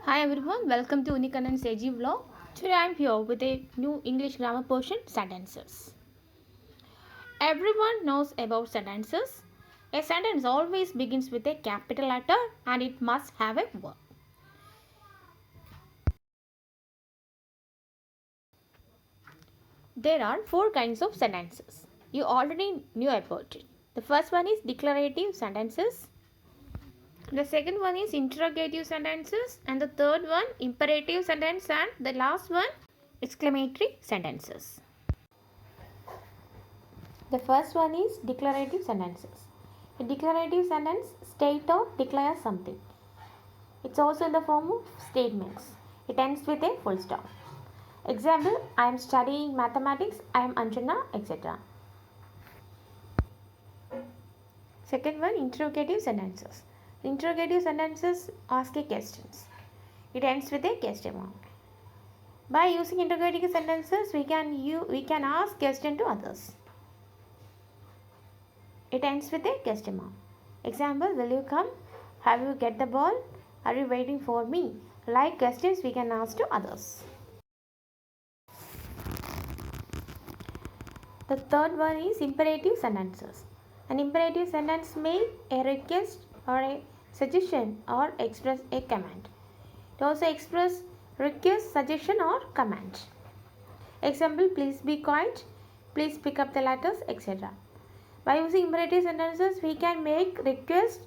Hi everyone, welcome to Unikanan's AG vlog. Today I am here with a new English grammar portion, sentences. Everyone knows about sentences. A sentence always begins with a capital letter and it must have a verb. There are four kinds of sentences. You already knew about it. The first one is declarative sentences. The second one is interrogative sentences, and the third one imperative sentence, and the last one exclamatory sentences. The first one is declarative sentences. A declarative sentence states or declares something. It's also in the form of statements. It ends with a full stop. Example, I am studying mathematics, I am Anjana, etc. Second one, interrogative sentences. Interrogative sentences ask a questions. It ends with a question mark. By using interrogative sentences, we can ask question to others. It ends with a question mark. Example, will you come? Have you get the ball? Are you waiting for me? Like questions we can ask to others. The third one is imperative sentences. An imperative sentence may a request or a suggestion or express a command. It also express request, suggestion or command. Example, please be quiet, please pick up the letters, etc. By using imperative sentences, we can make request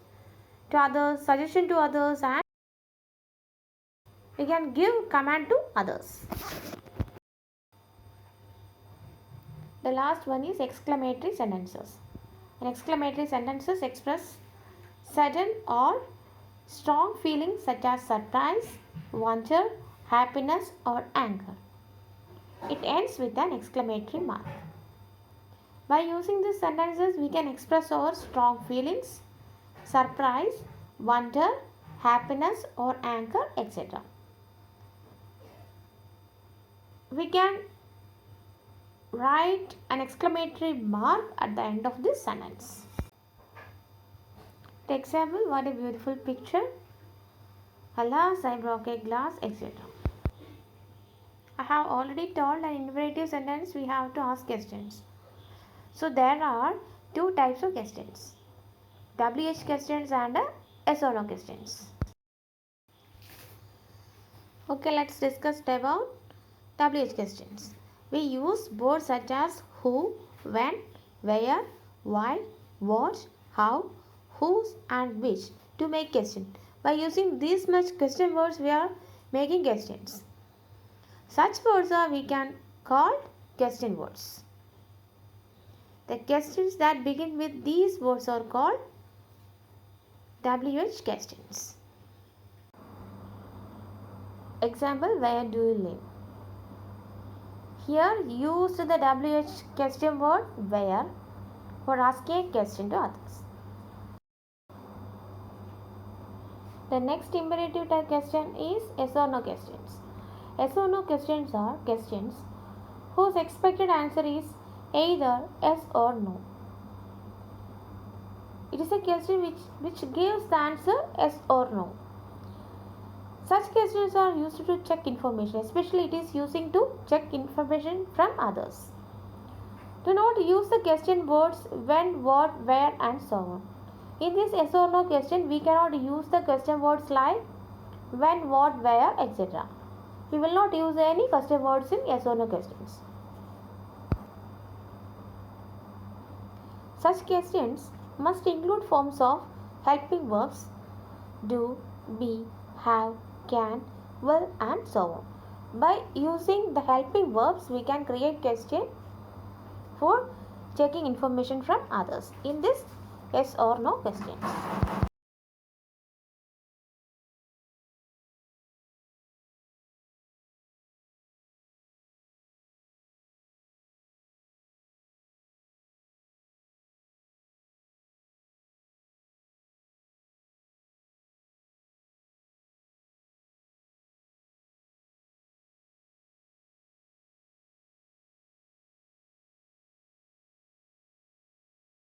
to others, suggestion to others, and we can give command to others. The last one is exclamatory sentences. And exclamatory sentences express sudden or strong feelings such as surprise, wonder, happiness, or anger. It ends with an exclamatory mark. By using these sentences, we can express our strong feelings, surprise, wonder, happiness, or anger, etc. We can write an exclamatory mark at the end of this sentence. The example, what a beautiful picture. Alas, I broke a glass, etc. I have already told an imperative sentence we have to ask questions. So there are two types of questions. WH questions and yes or no questions. Okay, let's discuss about WH questions. We use words such as who, when, where, why, what, how, whose and which to make question. By using these much question words, we are making questions. Such words are we can call question words. The questions that begin with these words are called WH questions. Example, where do you live? Here use the WH question word where for asking a question to others. The next imperative type question is yes or no questions. Yes or no questions are questions whose expected answer is either yes or no. It is a question which gives the answer yes or no. Such questions are used to check information, especially it is using to check information from others. Do not use the question words when, what, where and so on. In this yes or no question, we cannot use the question words like when, what, where, etc. We will not use any question words in yes or no questions. Such questions must include forms of helping verbs do, be, have, can, will and so on. By using the helping verbs, we can create question for checking information from others in this yes or no questions.